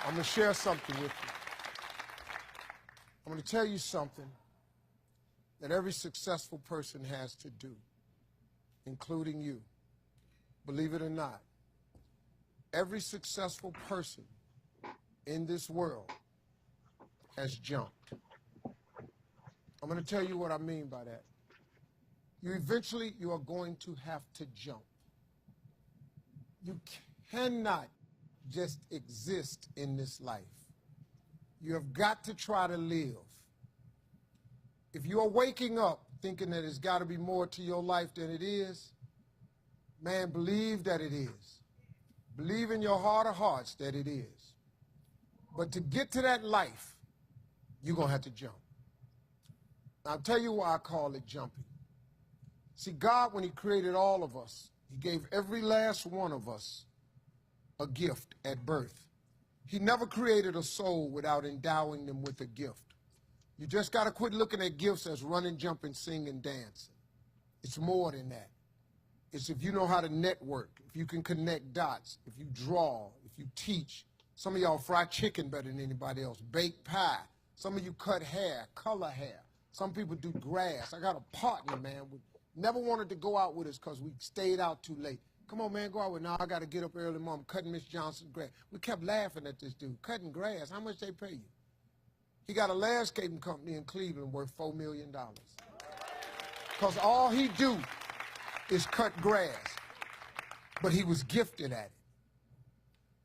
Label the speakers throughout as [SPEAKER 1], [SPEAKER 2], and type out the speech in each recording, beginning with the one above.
[SPEAKER 1] I'm going to share something with you. I'm going to tell you something that every successful person has to do, including you. Believe it or not, every successful person in this world has jumped. I'm going to tell you what I mean by that. You are going to have to jump. You cannot just exist in this life. You have got to try to live. If you are waking up thinking that there's got to be more to your life than it is, man, believe that it is. Believe in your heart of hearts that it is. But to get to that life, you're going to have to jump. I'll tell you why I call it jumping. See, God, when he created all of us, he gave every last one of us a gift at birth. He never created a soul without endowing them with a gift. You just got to quit looking at gifts as running, jumping, singing, dancing. It's more than that. It's if you know how to network, if you can connect dots, if you draw, if you teach. Some of y'all fry chicken better than anybody else, bake pie. Some of you cut hair, color hair. Some people do grass. I got a partner, man, never wanted to go out with us because we stayed out too late. Come on, man, go out with me. Now I got to get up early, Mom, cutting Miss Johnson's grass. We kept laughing at this dude, cutting grass. How much they pay you? He got a landscaping company in Cleveland worth $4 million. Because all he do is cut grass. But he was gifted at it.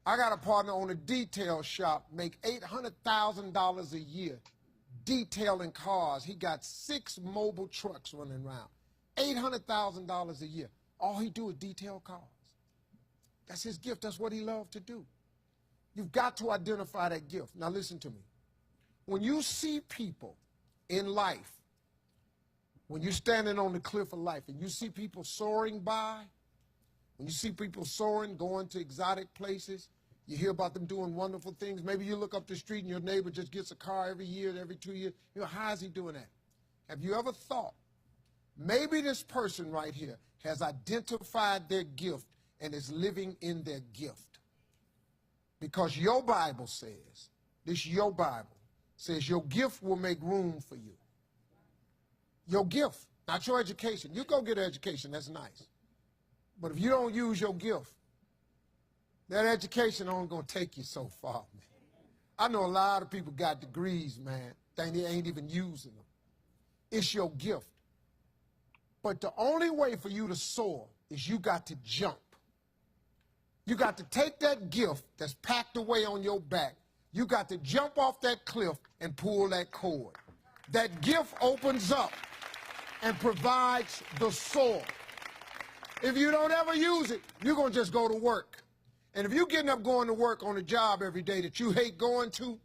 [SPEAKER 1] I got a partner on a detail shop, make $800,000 a year detailing cars. He got 6 mobile trucks running around. $800,000 a year. All he do is detail cars. That's his gift. That's what he loved to do. You've got to identify that gift. Now listen to me. When you see people in life, when you're standing on the cliff of life and you see people soaring by, when you see people soaring, going to exotic places, you hear about them doing wonderful things. Maybe you look up the street and your neighbor just gets a car every year, every 2 years. You know, how is he doing that? Have you ever thought, maybe this person right here has identified their gift and is living in their gift? Because your Bible says, your Bible says your gift will make room for you. Your gift, not your education. You go get an education, that's nice. But if you don't use your gift, that education only going to take you so far, man. I know a lot of people got degrees, man. They ain't even using them. It's your gift. But the only way for you to soar is you got to jump. You got to take that gift that's packed away on your back. You got to jump off that cliff and pull that cord. That gift opens up and provides the soar. If you don't ever use it, you're going to just go to work. And if you're getting up going to work on a job every day that you hate going to,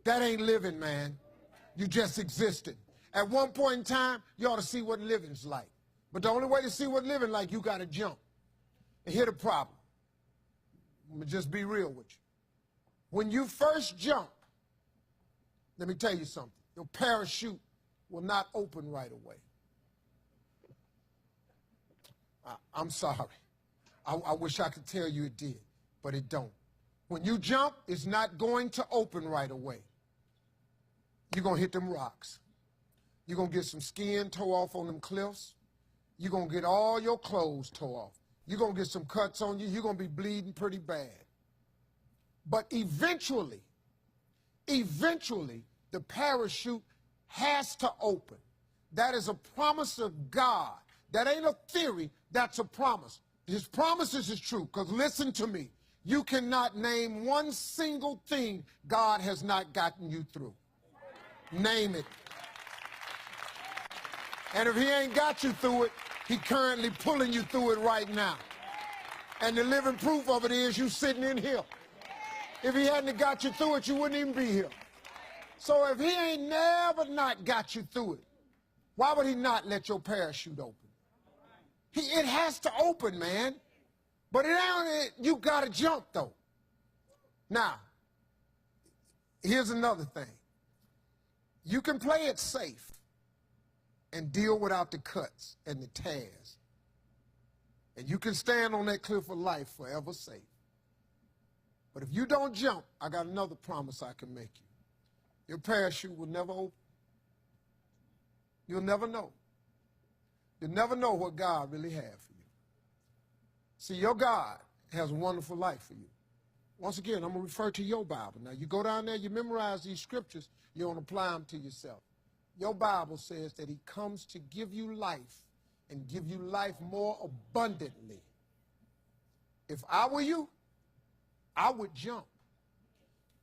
[SPEAKER 1] that ain't living, man. You just existed. At one point in time, you ought to see what living's like. But the only way to see what living like, you got to jump. And here's the problem. Let me just be real with you. When you first jump, let me tell you something. Your parachute will not open right away. I'm sorry. I wish I could tell you it did, but it don't. When you jump, it's not going to open right away. You're going to hit them rocks. You're going to get some skin tore off on them cliffs. You're going to get all your clothes tore off. You're going to get some cuts on you. You're going to be bleeding pretty bad. But eventually, the parachute has to open. That is a promise of God. That ain't a theory, that's a promise. His promises is true, because listen to me. You cannot name one single thing God has not gotten you through. Name it. And if he ain't got you through it, he currently pulling you through it right now. And the living proof of it is you sitting in here. If he hadn't got you through it, you wouldn't even be here. So if he ain't never not got you through it, why would he not let your parachute open? It has to open, man. But you got to jump, though. Now, here's another thing. You can play it safe and deal without the cuts and the tears. And you can stand on that cliff of life forever safe. But if you don't jump, I got another promise I can make you. Your parachute will never open. You'll never know. You'll never know what God really has for you. See, your God has a wonderful life for you. Once again, I'm going to refer to your Bible. Now, you go down there, you memorize these scriptures, you don't apply them to yourself. Your Bible says that he comes to give you life and give you life more abundantly. If I were you, I would jump.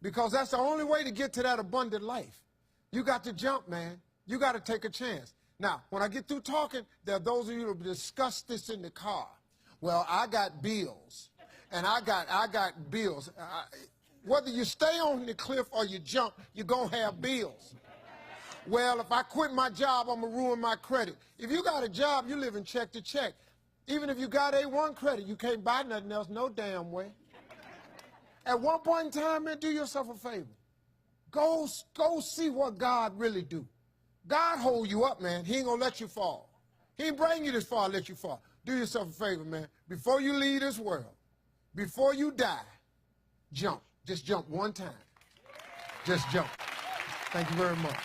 [SPEAKER 1] Because that's the only way to get to that abundant life. You got to jump, man. You got to take a chance. Now, when I get through talking, there are those of you who discuss this in the car. Well, I got bills, and I got bills. Whether you stay on the cliff or you jump, you're going to have bills. Well, if I quit my job, I'm going to ruin my credit. If you got a job, you live in check to check. Even if you got A1 credit, you can't buy nothing else no damn way. At one point in time, man, do yourself a favor. Go see what God really do. God hold you up, man. He ain't going to let you fall. He ain't bring you this far to let you fall. Do yourself a favor, man. Before you leave this world, before you die, jump. Just jump one time. Just jump. Thank you very much.